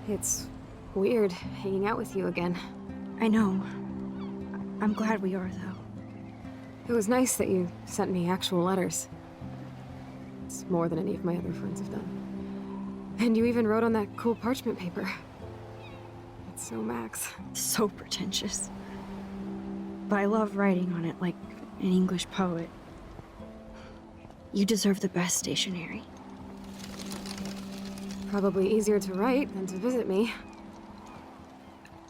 It's weird hanging out with you again. I know. I'm glad we are, though. It was nice that you sent me actual letters. It's more than any of my other friends have done. And you even wrote on that cool parchment paper. It's so Max. So pretentious. But I love writing on it like an English poet. You deserve the best stationery. Probably easier to write than to visit me.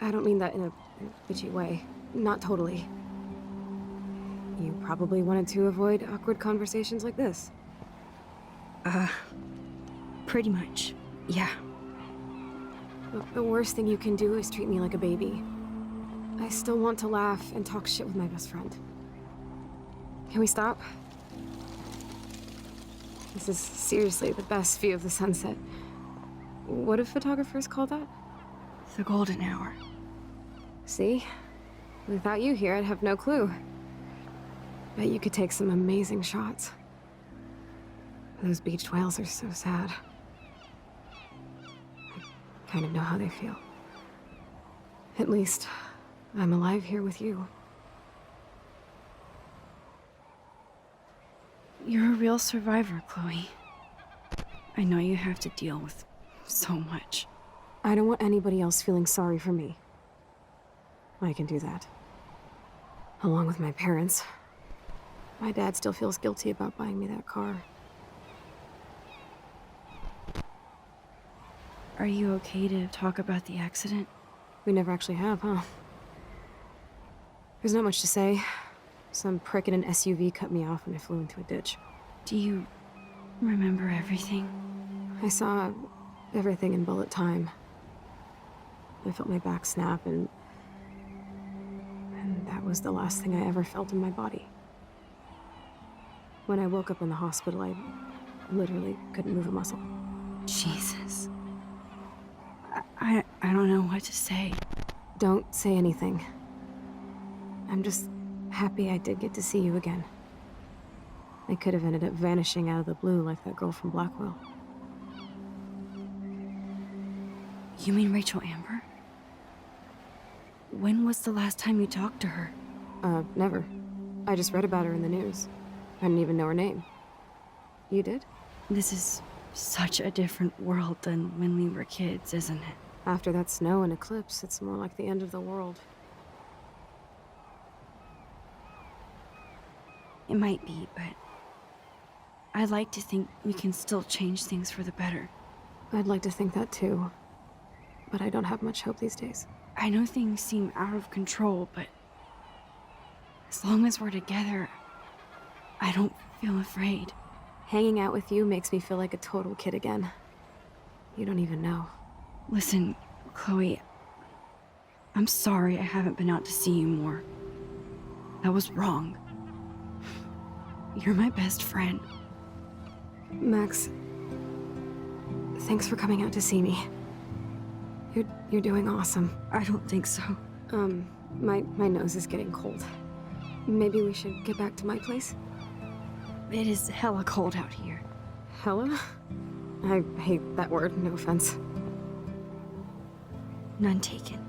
I don't mean that in a bitchy way. Not totally. You probably wanted to avoid awkward conversations like this. Pretty much, yeah. Look, the worst thing you can do is treat me like a baby. I still want to laugh and talk shit with my best friend. Can we stop? This is seriously the best view of the sunset. What do photographers call that? The golden hour. See? Without you here, I'd have no clue. Bet you could take some amazing shots. Those beached whales are so sad. I kind of know how they feel. At least, I'm alive here with you. You're a real survivor, Chloe. I know you have to deal with so much. I don't want anybody else feeling sorry for me. I can do that. Along with my parents. My dad still feels guilty about buying me that car. Are you okay to talk about the accident? We never actually have, huh? There's not much to say. Some prick in an SUV cut me off and I flew into a ditch. Do you remember everything? I saw everything in bullet time. I felt my back snap and that was the last thing I ever felt in my body. When I woke up in the hospital, I literally couldn't move a muscle. Jesus. I don't know what to say. Don't say anything. I'm just happy I did get to see you again. I could have ended up vanishing out of the blue like that girl from Blackwell. You mean Rachel Amber? When was the last time you talked to her? Never. I just read about her in the news. I didn't even know her name. You did? This is such a different world than when we were kids, isn't it? After that snow and eclipse, it's more like the end of the world. It might be, but I'd like to think we can still change things for the better. I'd like to think that too. But I don't have much hope these days. I know things seem out of control, but as long as we're together, I don't feel afraid. Hanging out with you makes me feel like a total kid again. You don't even know. Listen, Chloe, I'm sorry I haven't been out to see you more. That was wrong. You're my best friend. Max, thanks for coming out to see me. You're doing awesome. I don't think so. My nose is getting cold. Maybe we should get back to my place? It is hella cold out here. Hella? I hate that word, no offense. None taken.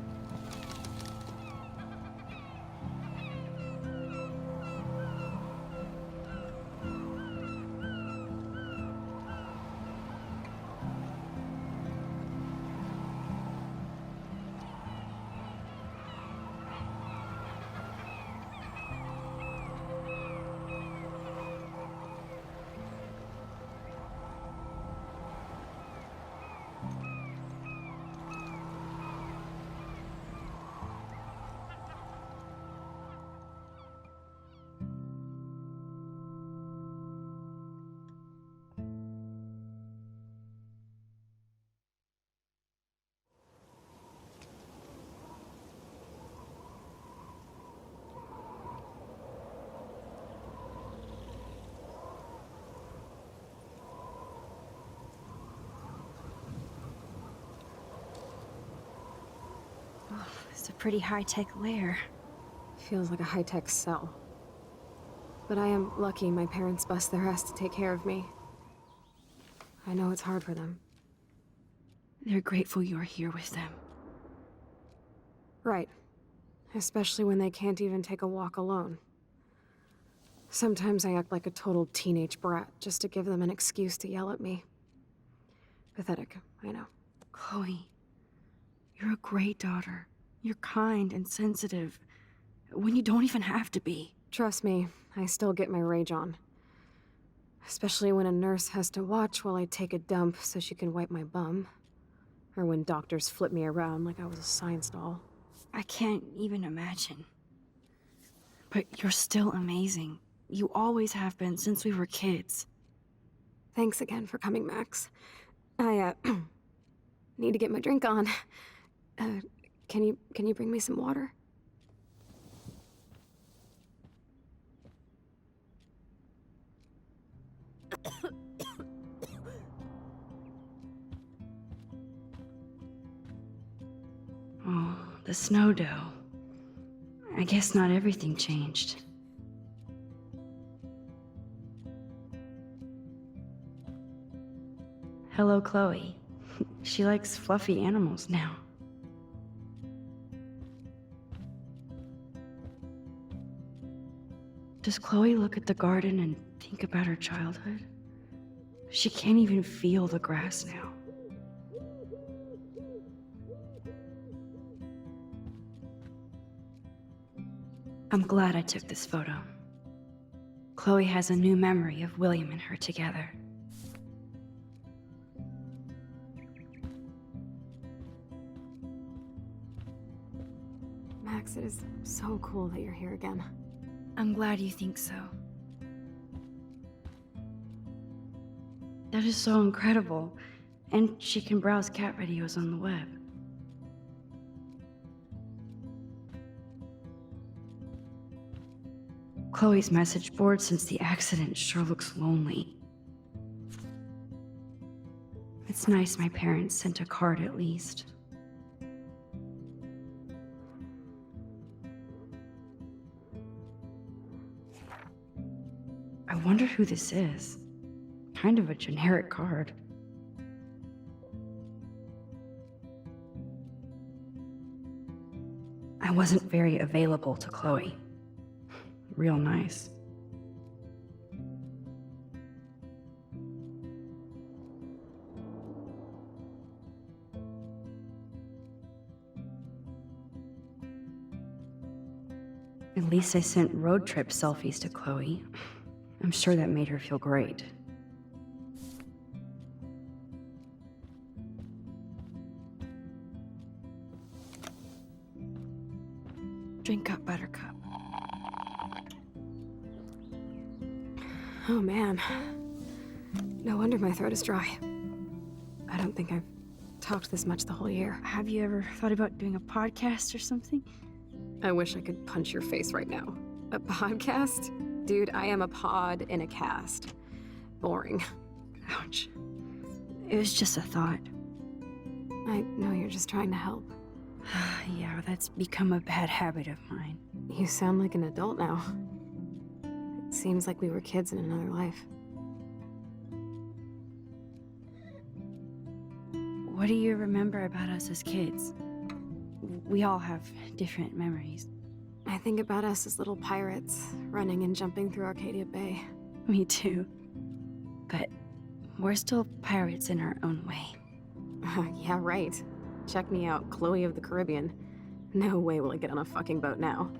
It's a pretty high-tech lair. Feels like a high-tech cell. But I am lucky my parents bust their ass to take care of me. I know it's hard for them. They're grateful you're here with them. Right. Especially when they can't even take a walk alone. Sometimes I act like a total teenage brat just to give them an excuse to yell at me. Pathetic, I know. Chloe, you're a great daughter. You're kind and sensitive when you don't even have to be. Trust me, I still get my rage on. Especially when a nurse has to watch while I take a dump so she can wipe my bum. Or when doctors flip me around like I was a science doll. I can't even imagine. But you're still amazing. You always have been since we were kids. Thanks again for coming, Max. I, need to get my drink on. Can you bring me some water? Oh, the snow dough. I guess not everything changed. Hello, Chloe. She likes fluffy animals now. Does Chloe look at the garden and think about her childhood? She can't even feel the grass now. I'm glad I took this photo. Chloe has a new memory of William and her together. Max, it is so cool that you're here again. I'm glad you think so. That is so incredible. And she can browse cat videos on the web. Chloe's message board since the accident sure looks lonely. It's nice my parents sent a card at least. I wonder who this is. Kind of a generic card. I wasn't very available to Chloe. Real nice. At least I sent road trip selfies to Chloe. I'm sure that made her feel great. Drink up, Buttercup. Oh man. No wonder my throat is dry. I don't think I've talked this much the whole year. Have you ever thought about doing a podcast or something? I wish I could punch your face right now. A podcast? Dude, I am a pod in a cast. Boring. Ouch. It was just a thought. I know you're just trying to help. Yeah, that's become a bad habit of mine. You sound like an adult now. It seems like we were kids in another life. What do you remember about us as kids? We all have different memories. I think about us as little pirates, running and jumping through Arcadia Bay. Me too. But we're still pirates in our own way. Yeah, right. Check me out, Chloe of the Caribbean. No way will I get on a fucking boat now.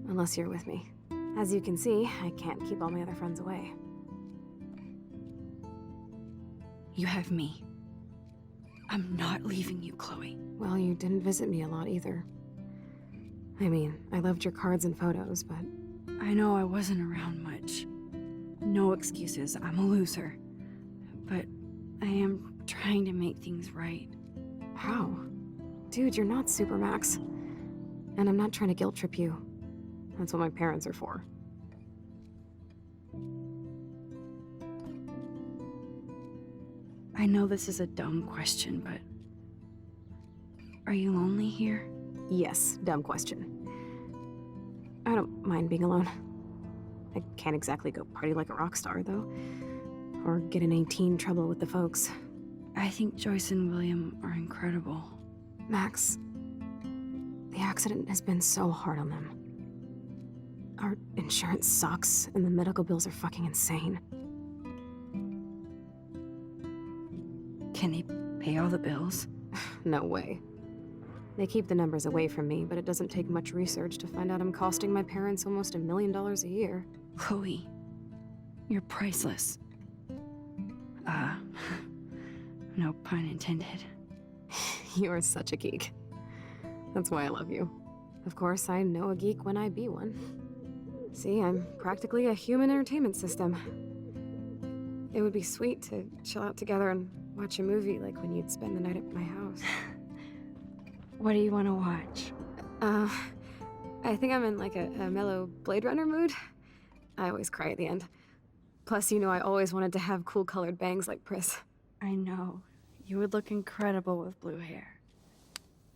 Unless you're with me. As you can see, I can't keep all my other friends away. You have me. I'm not leaving you, Chloe. Well, you didn't visit me a lot either. I mean, I loved your cards and photos, but... I know I wasn't around much. No excuses, I'm a loser. But I am trying to make things right. How? Dude, you're not Supermax. And I'm not trying to guilt trip you. That's what my parents are for. I know this is a dumb question, but... Are you lonely here? Yes, dumb question. I don't mind being alone. I can't exactly go party like a rock star, though. Or get in any teen trouble with the folks. I think Joyce and William are incredible. Max, the accident has been so hard on them. Our insurance sucks, and the medical bills are fucking insane. Can they pay all the bills? No way. They keep the numbers away from me, but it doesn't take much research to find out I'm costing my parents almost $1 million a year. Chloe, you're priceless. No pun intended. You are such a geek. That's why I love you. Of course, I know a geek when I be one. See, I'm practically a human entertainment system. It would be sweet to chill out together and watch a movie like when you'd spend the night at my house. What do you want to watch? I think I'm in like a mellow Blade Runner mood. I always cry at the end. Plus, you know I always wanted to have cool colored bangs like Pris. I know. You would look incredible with blue hair.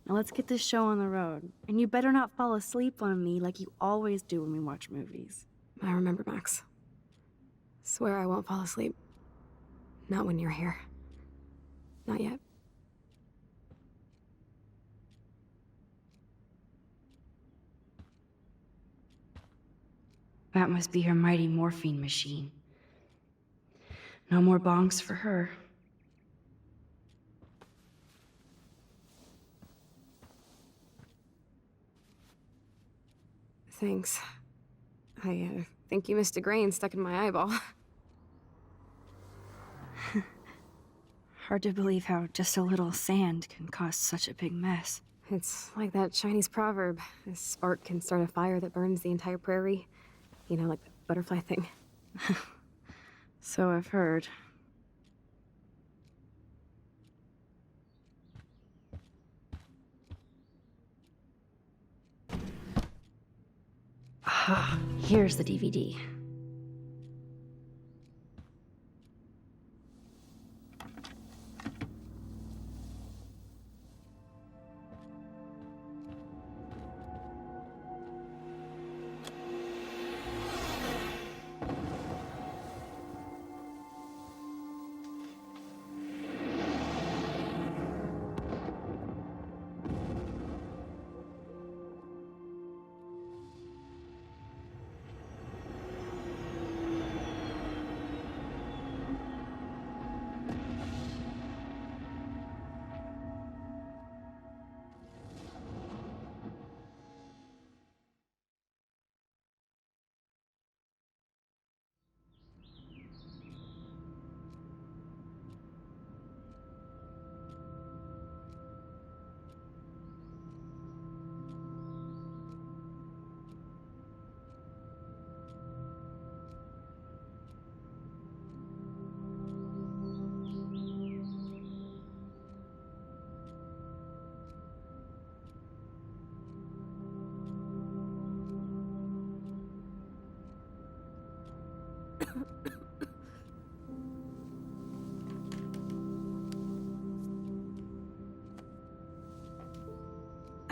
Now let's get this show on the road. And you better not fall asleep on me like you always do when we watch movies. I remember, Max. Swear I won't fall asleep. Not when you're here. Not yet. That must be her mighty morphine machine. No more bongs for her. Thanks. I think you missed a grain stuck in my eyeball. Hard to believe how just a little sand can cause such a big mess. It's like that Chinese proverb. A spark can start a fire that burns the entire prairie. You know, like the butterfly thing. So I've heard. Ah, here's the DVD.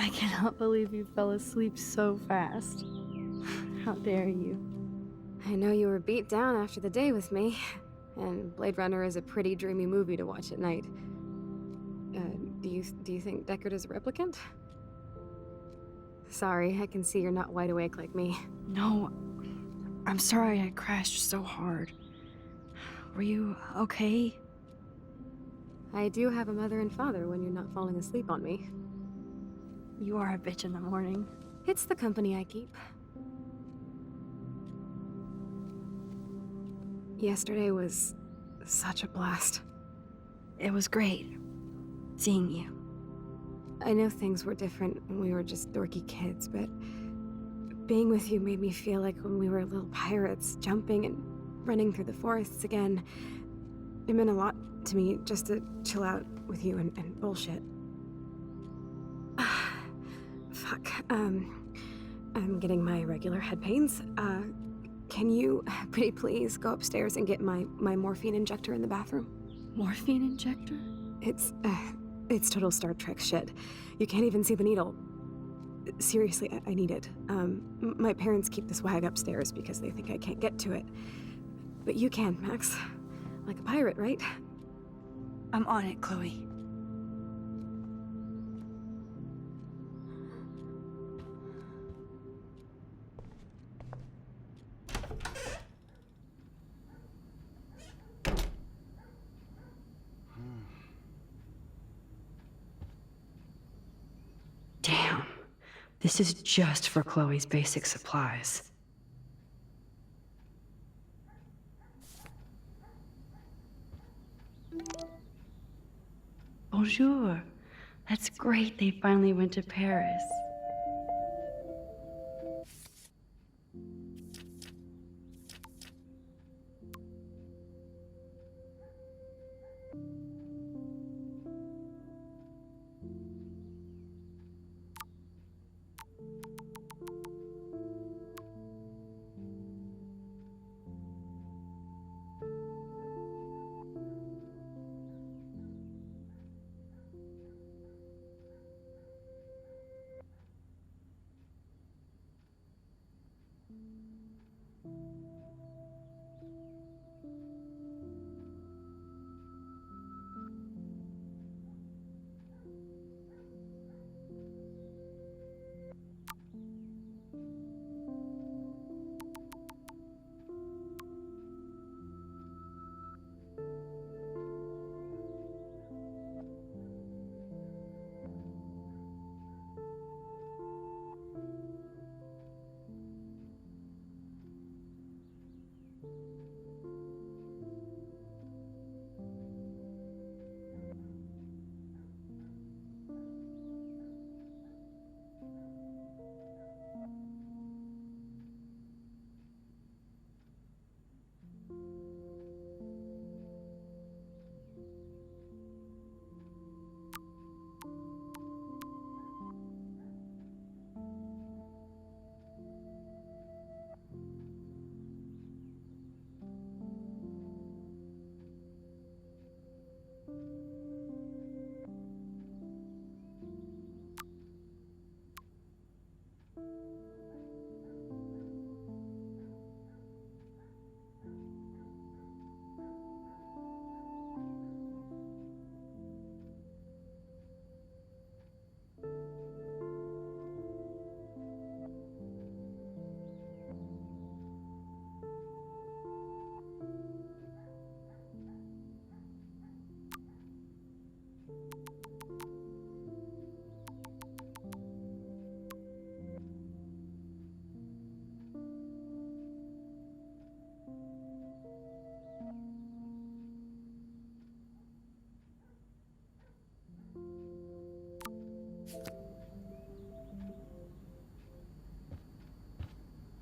I cannot believe you fell asleep so fast. How dare you? I know you were beat down after the day with me, and Blade Runner is a pretty dreamy movie to watch at night. Do you think Deckard is a replicant? Sorry, I can see you're not wide awake like me. No, I'm sorry I crashed so hard. Were you okay? I do have a mother and father when you're not falling asleep on me. You are a bitch in the morning. It's the company I keep. Yesterday was such a blast. It was great seeing you. I know things were different when we were just dorky kids, but being with you made me feel like when we were little pirates, jumping and running through the forests again. It meant a lot to me just to chill out with you and bullshit. Fuck. I'm getting my regular head pains. Can you, pretty please, go upstairs and get my morphine injector in the bathroom? Morphine injector? It's total Star Trek shit. You can't even see the needle. Seriously, I need it. My parents keep the swag upstairs because they think I can't get to it. But you can, Max. Like a pirate, right? I'm on it, Chloe. Damn. This is just for Chloe's basic supplies. Bonjour. That's great they finally went to Paris.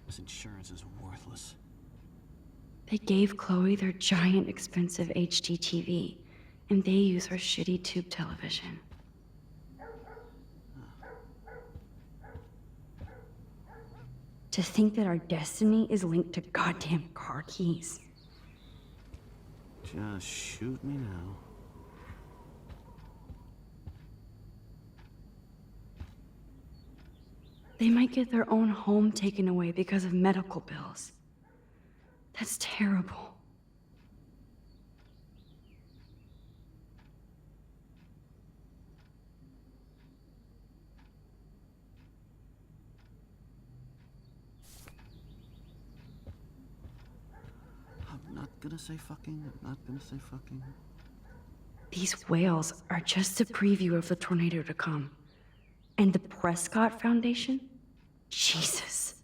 This insurance is worthless. They gave Chloe their giant, expensive HD TV, and they use her shitty tube television. To think that our destiny is linked to goddamn car keys. Just shoot me now. They might get their own home taken away because of medical bills. That's terrible. I'm not gonna say fucking. I'm not gonna say fucking. These whales are just a preview of the tornado to come. And the Prescott Foundation? Jesus.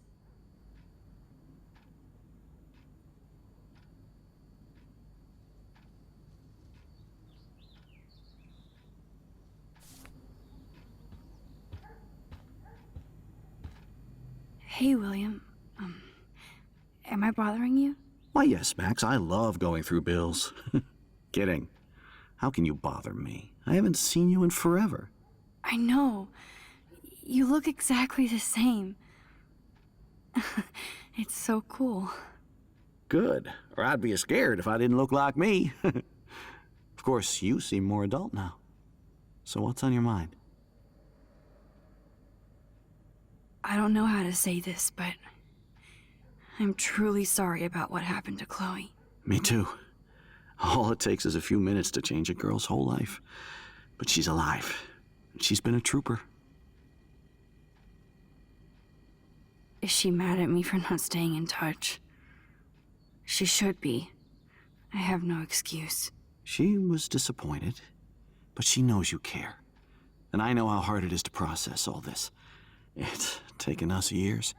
Hey, William. Am I bothering you? Why, yes, Max. I love going through bills. Kidding. How can you bother me? I haven't seen you in forever. I know. You look exactly the same. It's so cool. Good. Or I'd be scared if I didn't look like me. Of course, you seem more adult now. So what's on your mind? I don't know how to say this, but I'm truly sorry about what happened to Chloe. Me too. All it takes is a few minutes to change a girl's whole life. But she's alive. She's been a trooper. Is she mad at me for not staying in touch? She should be. I have no excuse. She was disappointed, but she knows you care. And I know how hard it is to process all this. It's taken us years.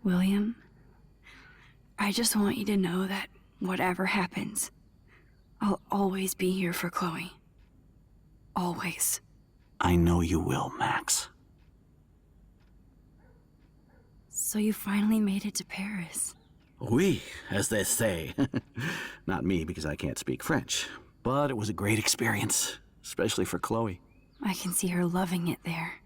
William, I just want you to know that whatever happens, I'll always be here for Chloe. Always. I know you will, Max. So you finally made it to Paris. Oui, as they say. Not me, because I can't speak French. But it was a great experience, especially for Chloe. I can see her loving it there.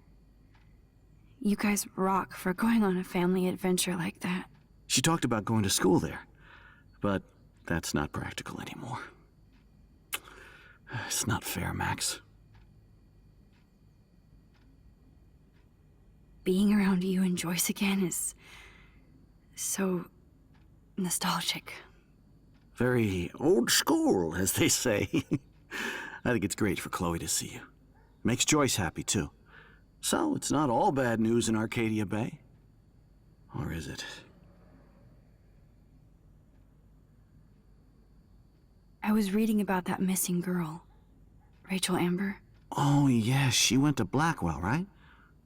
You guys rock for going on a family adventure like that. She talked about going to school there, but that's not practical anymore. It's not fair, Max. Being around you and Joyce again is so nostalgic. Very old school, as they say. I think it's great for Chloe to see you. Makes Joyce happy, too. So, it's not all bad news in Arcadia Bay. Or is it? I was reading about that missing girl, Rachel Amber. Oh, yeah, she went to Blackwell, right?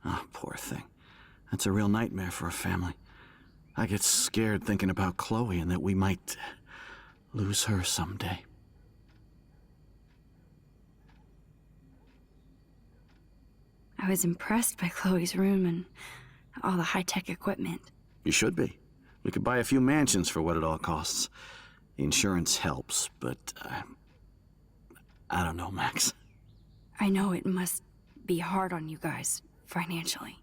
Oh, poor thing. That's a real nightmare for a family. I get scared thinking about Chloe and that we might lose her someday. I was impressed by Chloe's room and all the high-tech equipment. You should be. We could buy a few mansions for what it all costs. The insurance helps, but I don't know, Max. I know it must be hard on you guys, financially.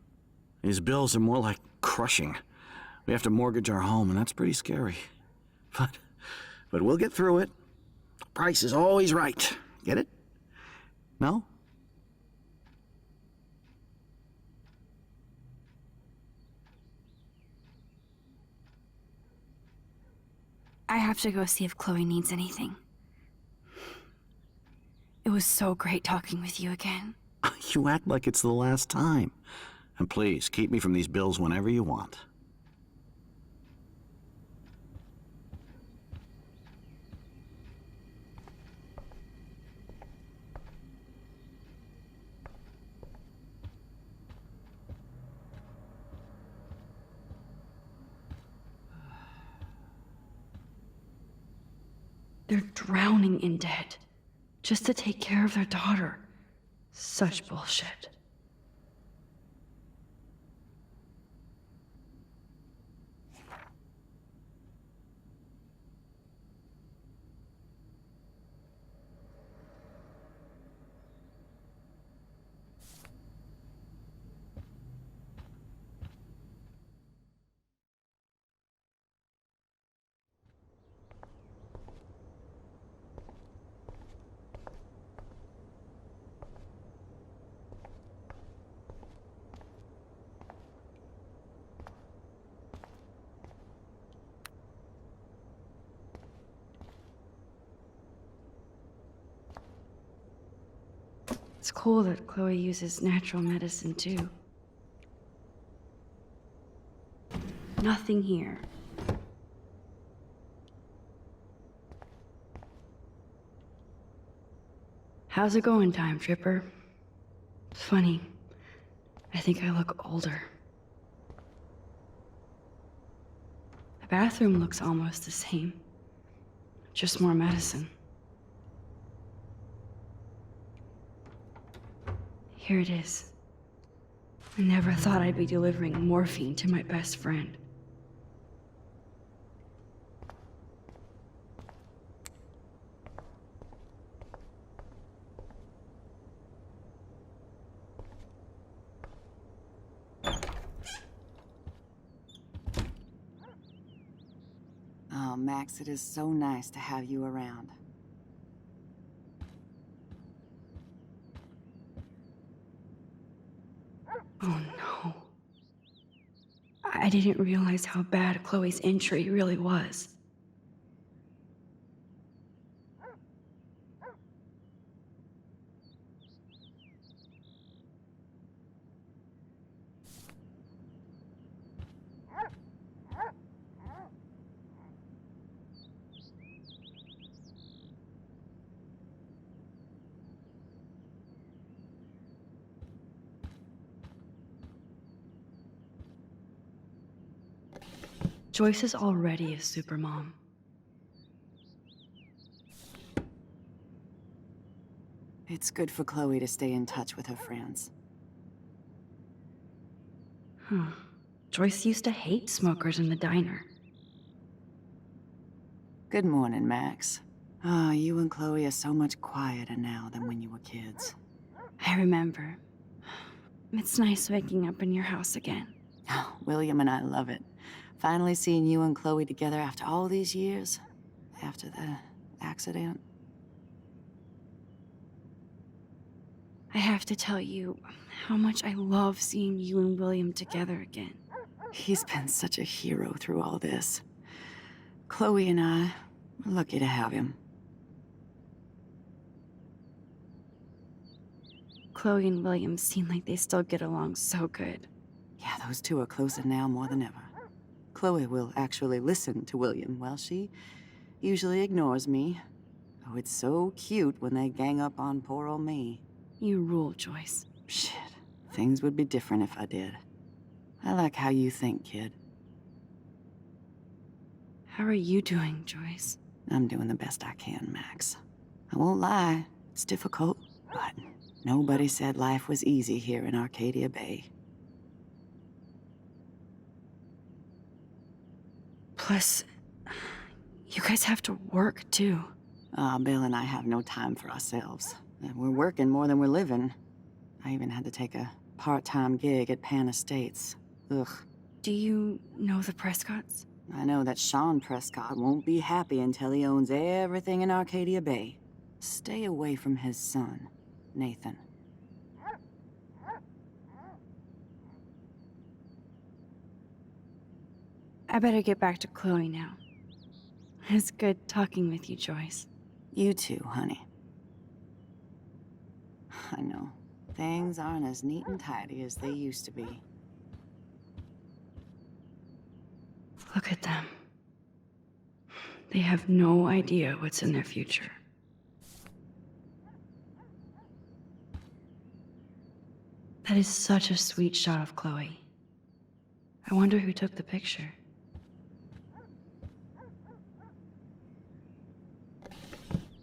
These bills are more like crushing. We have to mortgage our home, and that's pretty scary. But we'll get through it. Price is always right. Get it? No? I have to go see if Chloe needs anything. It was so great talking with you again. You act like it's the last time. And please, keep me from these bills whenever you want. They're drowning in debt just to take care of their daughter. Such bullshit. It's cool that Chloe uses natural medicine too. Nothing here. How's it going, Time Tripper? It's funny. I think I look older. The bathroom looks almost the same. Just more medicine. Here it is. I never thought I'd be delivering morphine to my best friend. Oh, Max, it is so nice to have you around. Oh no. I didn't realize how bad Chloe's injury really was. Joyce is already a supermom. It's good for Chloe to stay in touch with her friends. Huh. Joyce used to hate smokers in the diner. Good morning, Max. Ah, you and Chloe are so much quieter now than when you were kids. I remember. It's nice waking up in your house again. Oh, William and I love it. Finally seeing you and Chloe together after all these years. After the accident. I have to tell you how much I love seeing you and William together again. He's been such a hero through all this. Chloe and I are lucky to have him. Chloe and William seem like they still get along so good. Yeah, those two are closer now more than ever. Chloe will actually listen to William, while she usually ignores me. Oh, it's so cute when they gang up on poor old me. You rule, Joyce. Shit, things would be different if I did. I like how you think, kid. How are you doing, Joyce? I'm doing the best I can, Max. I won't lie, it's difficult, but nobody said life was easy here in Arcadia Bay. Plus, you guys have to work, too. Bill and I have no time for ourselves. We're working more than we're living. I even had to take a part-time gig at Pan Estates. Ugh. Do you know the Prescotts? I know that Sean Prescott won't be happy until he owns everything in Arcadia Bay. Stay away from his son, Nathan. I better get back to Chloe now. It's good talking with you, Joyce. You too, honey. I know. Things aren't as neat and tidy as they used to be. Look at them. They have no idea what's in their future. That is such a sweet shot of Chloe. I wonder who took the picture.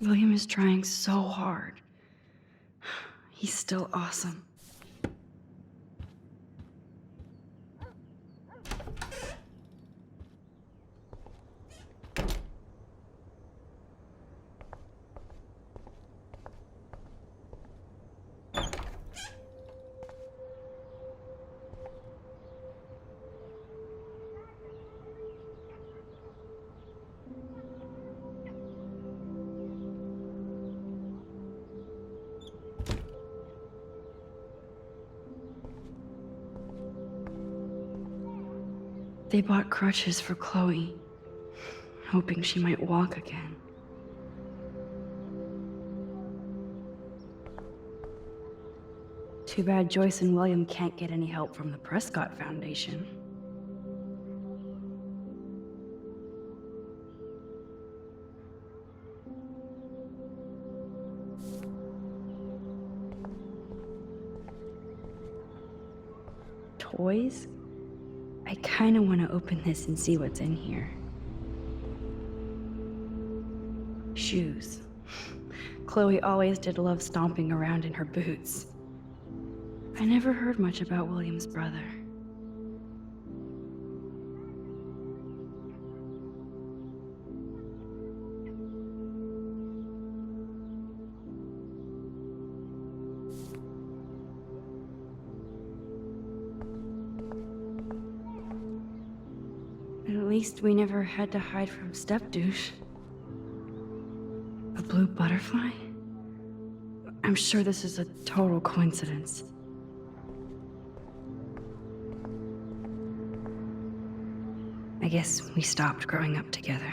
William is trying so hard. He's still awesome. They bought crutches for Chloe, hoping she might walk again. Too bad Joyce and William can't get any help from the Prescott Foundation. Toys? I kind of want to open this and see what's in here. Shoes. Chloe always did love stomping around in her boots. I never heard much about William's brother. At least we never had to hide from Step-douche. A blue butterfly? I'm sure this is a total coincidence. I guess we stopped growing up together.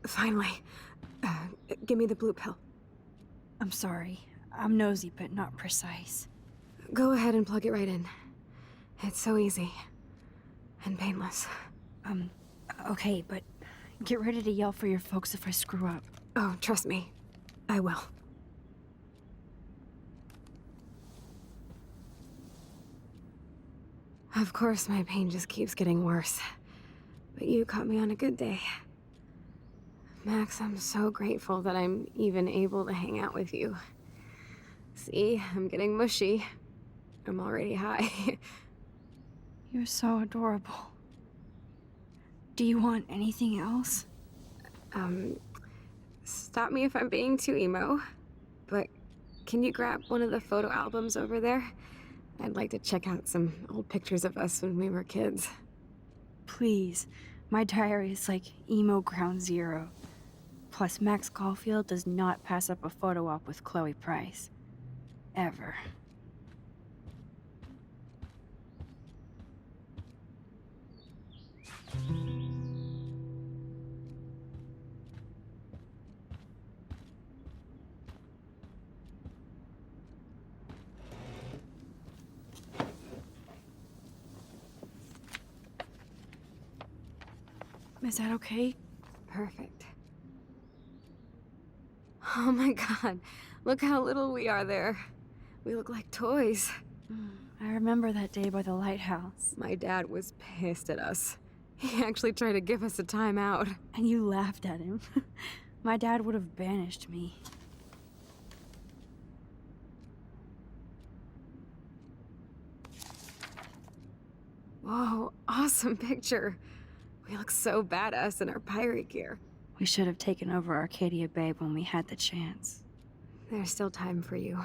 Finally. Give me the blue pill. I'm sorry. I'm nosy, but not precise. Go ahead and plug it right in. It's so easy. And painless. Okay, but get ready to yell for your folks if I screw up. Oh, trust me. I will. Of course, my pain just keeps getting worse. But you caught me on a good day. Max, I'm so grateful that I'm even able to hang out with you. See, I'm getting mushy. I'm already high. You're so adorable. Do you want anything else? Stop me if I'm being too emo, but can you grab one of the photo albums over there? I'd like to check out some old pictures of us when we were kids. Please. My diary is like emo ground zero. Plus, Max Caulfield does not pass up a photo op with Chloe Price. Ever. Is that okay? Perfect. Oh my god, look how little we are there. We look like toys. I remember that day by the lighthouse. My dad was pissed at us. He actually tried to give us a timeout. And you laughed at him. My dad would have banished me. Whoa, awesome picture. We look so badass in our pirate gear. We should have taken over Arcadia Bay when we had the chance. There's still time for you.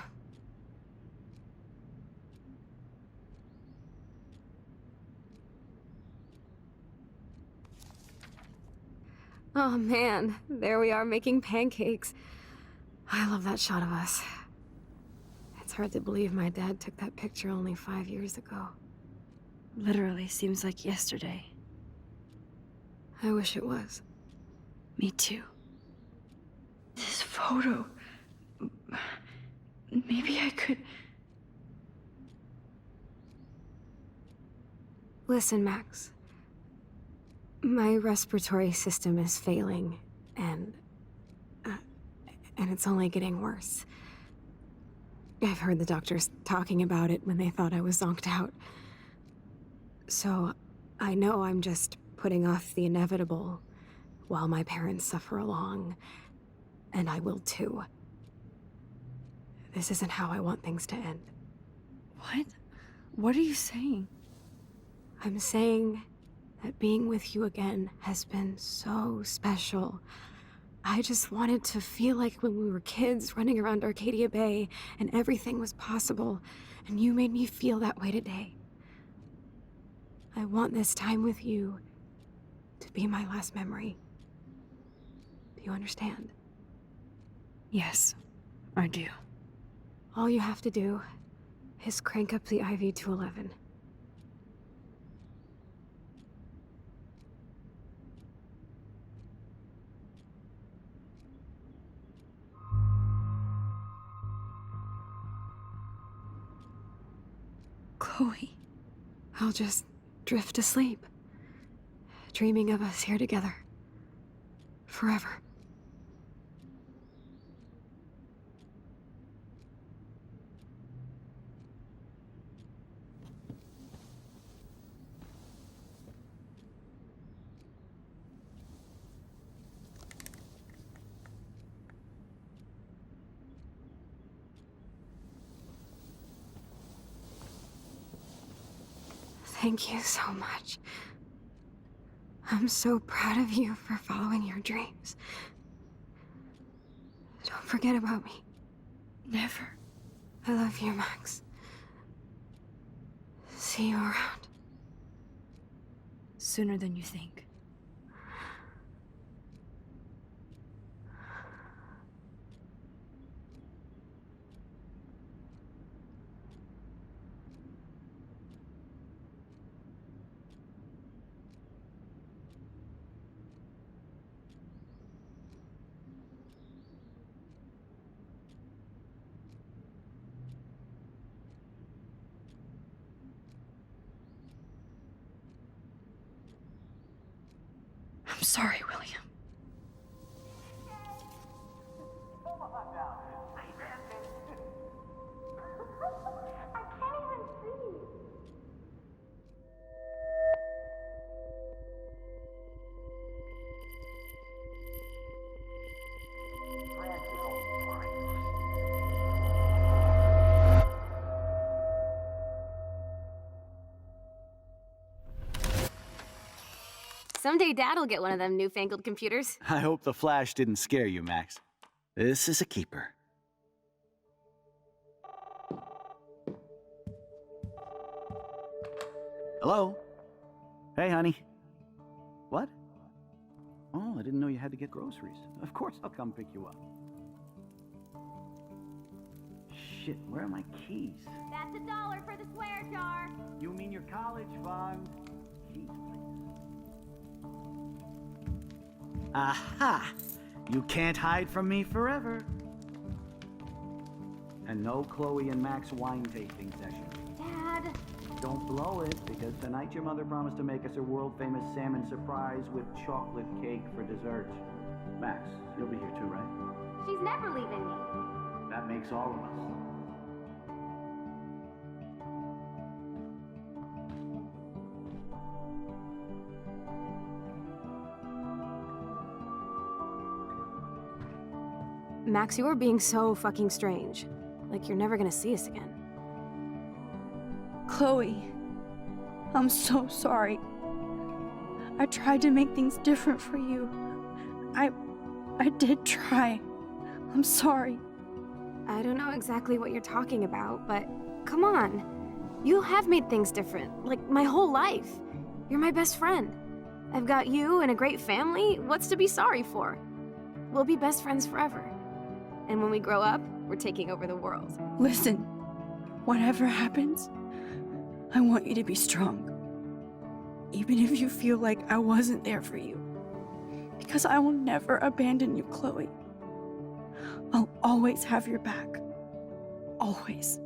Oh man, there we are making pancakes. I love that shot of us. It's hard to believe my dad took that picture only 5 years ago. Literally seems like yesterday. I wish it was. Me too. This photo... Maybe I could... Listen, Max. My respiratory system is failing, and it's only getting worse. I've heard the doctors talking about it when they thought I was zonked out. So, I know I'm just putting off the inevitable while my parents suffer along, and I will too. This isn't how I want things to end. What? What are you saying? I'm saying that being with you again has been so special. I just wanted to feel like when we were kids running around Arcadia Bay and everything was possible, and you made me feel that way today. I want this time with you to be my last memory. Do you understand? Yes, I do. All you have to do is crank up the IV to 11. Chloe. I'll just drift asleep, dreaming of us here together. Forever. Thank you so much. I'm so proud of you for following your dreams. Don't forget about me. Never. I love you, Max. See you around. Sooner than you think. sorry, William. Someday Dad'll get one of them newfangled computers. I hope the flash didn't scare you, Max. This is a keeper. Hello? Hey, honey. What? Oh, I didn't know you had to get groceries. Of course I'll come pick you up. Shit, where are my keys? That's $1 for the swear jar. You mean your college fund? Keys, please. Aha! You can't hide from me forever. And no Chloe and Max wine tasting session. Dad. Don't blow it, because tonight your mother promised to make us a world-famous salmon surprise with chocolate cake for dessert. Max, you'll be here too, right? She's never leaving me. That makes all of us. Max, you are being so fucking strange. Like you're never gonna see us again. Chloe, I'm so sorry. I tried to make things different for you. I did try. I'm sorry. I don't know exactly what you're talking about, but come on. You have made things different, like my whole life. You're my best friend. I've got you and a great family. What's to be sorry for? We'll be best friends forever. And when we grow up, we're taking over the world. Listen, whatever happens, I want you to be strong. Even if you feel like I wasn't there for you. Because I will never abandon you, Chloe. I'll always have your back. Always.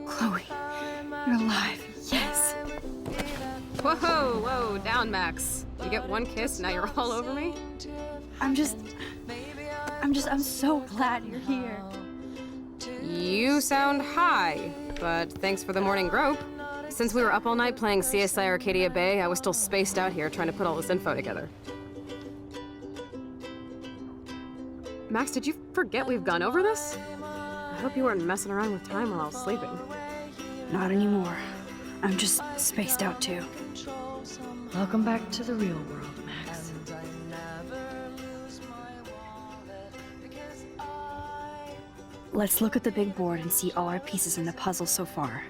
Chloe, you're alive. Yes. Whoa, whoa, down, Max. You get one kiss, now you're all over me? I'm so glad you're here. You sound high, but thanks for the morning grope. Since we were up all night playing CSI Arcadia Bay, I was still spaced out here trying to put all this info together. Max, did you forget we've gone over this? I hope you weren't messing around with time while I was sleeping. Not anymore. I'm just spaced out too. Welcome back to the real world, Max. Let's look at the big board and see all our pieces in the puzzle so far.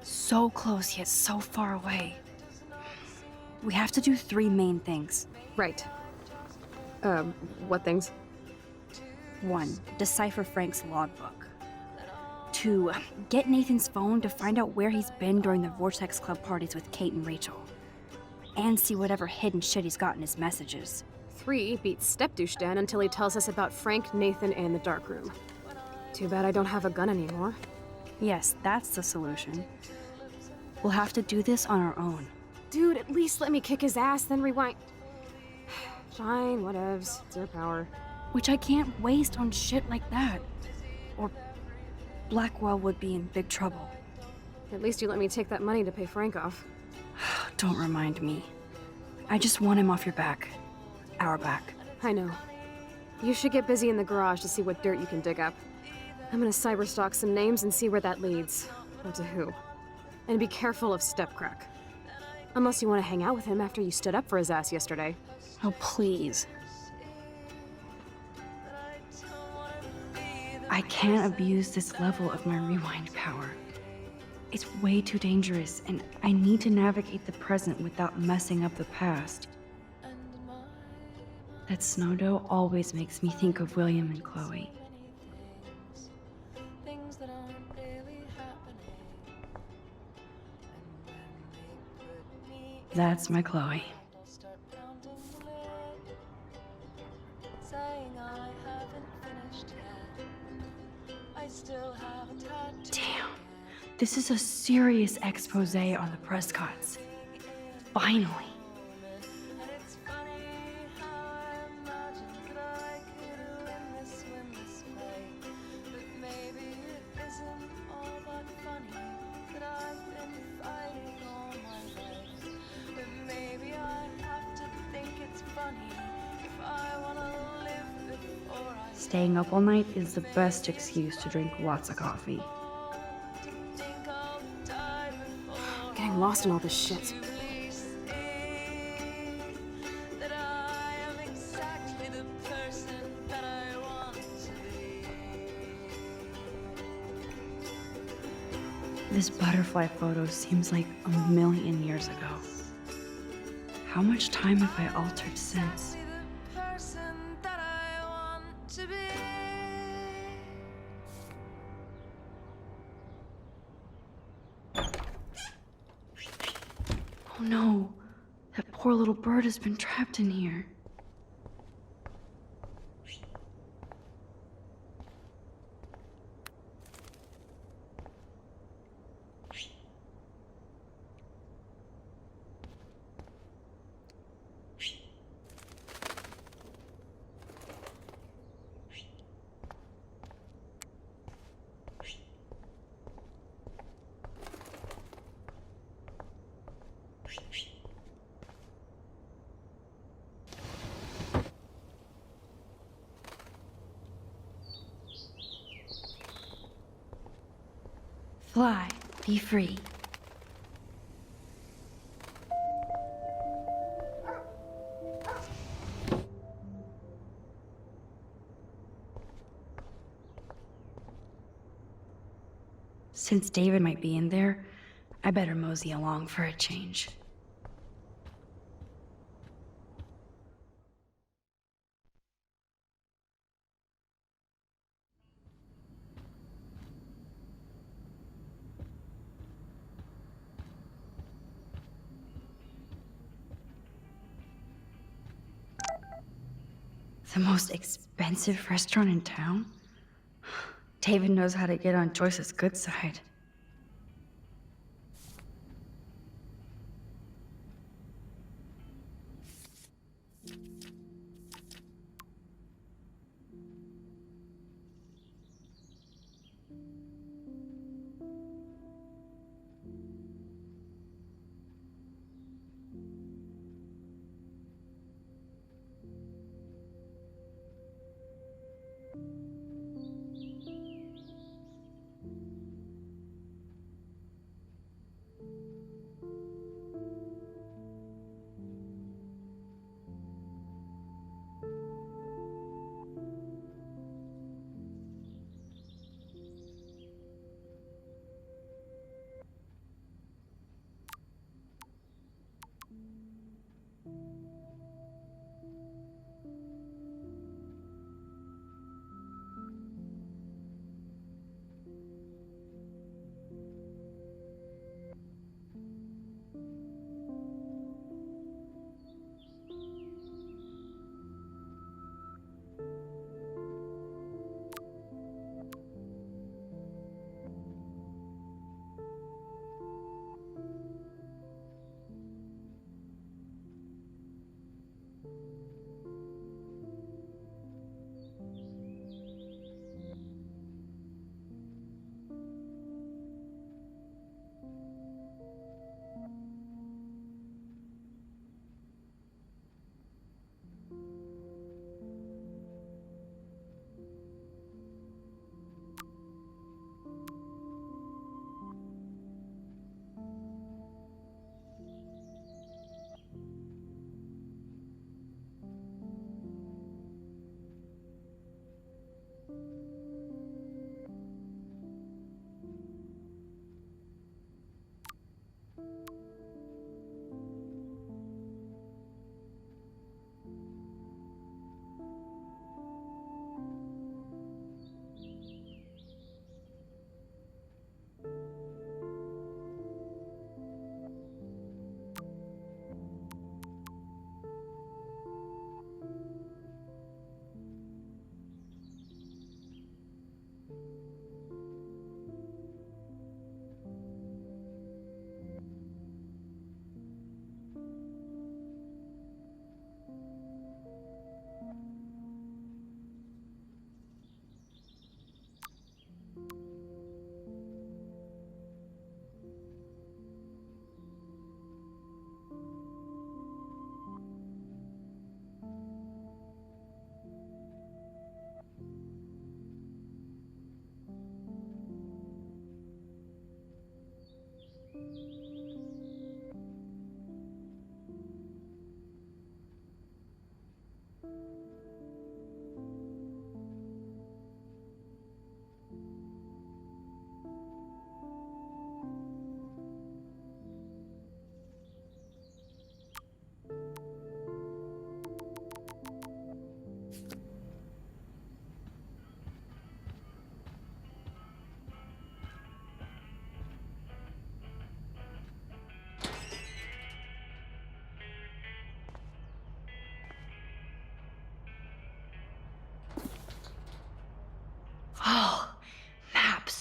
So close yet so far away. We have to do 3 main things. Right. What things? 1. Decipher Frank's logbook. 2. Get Nathan's phone to find out where he's been during the Vortex Club parties with Kate and Rachel. And see whatever hidden shit he's got in his messages. 3, beat Stepdouche Dan until he tells us about Frank, Nathan, and the dark room. Too bad I don't have a gun anymore. Yes, that's the solution. We'll have to do this on our own. Dude, at least let me kick his ass, then rewind. Fine, whatevs. It's your power. Which I can't waste on shit like that. Or Blackwell would be in big trouble. At least you let me take that money to pay Frank off. Don't remind me. I just want him off your back. Our back. I know. You should get busy in the garage to see what dirt you can dig up. I'm gonna cyberstalk some names and see where that leads. Or to who. And be careful of Stepcrack. Unless you want to hang out with him after you stood up for his ass yesterday. Oh, please. I can't abuse this level of my rewind power. It's way too dangerous, and I need to navigate the present without messing up the past. That snow dough always makes me think of William and Chloe. That's my Chloe. Damn. This is a serious expose on the Prescotts. Finally. Staying up all night is the best excuse to drink lots of coffee. Getting lost in all this shit. This butterfly photo seems like a million years ago. How much time have I altered since? Oh no, that poor little bird has been trapped in here. Fly, be free. Since David might be in there, I better mosey along for a change. The most expensive restaurant in town? David knows how to get on Joyce's good side.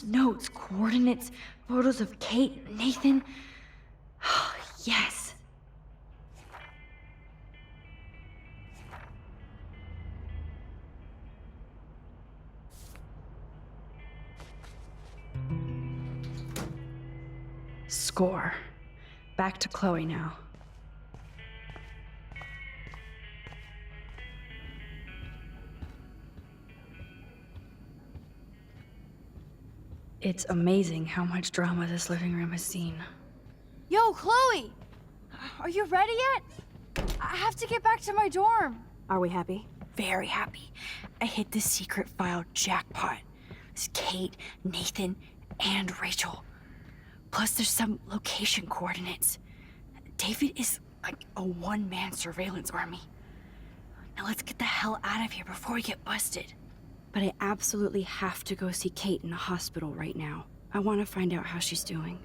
notes, coordinates, photos of Kate, Nathan. Yes. Score. Back to Chloe now. It's amazing how much drama this living room has seen. Yo, Chloe! Are you ready yet? I have to get back to my dorm. Are we happy? Very happy. I hit the secret file jackpot. It's Kate, Nathan, and Rachel. Plus there's some location coordinates. David is like a one-man surveillance army. Now let's get the hell out of here before we get busted. But I absolutely have to go see Kate in the hospital right now. I want to find out how she's doing.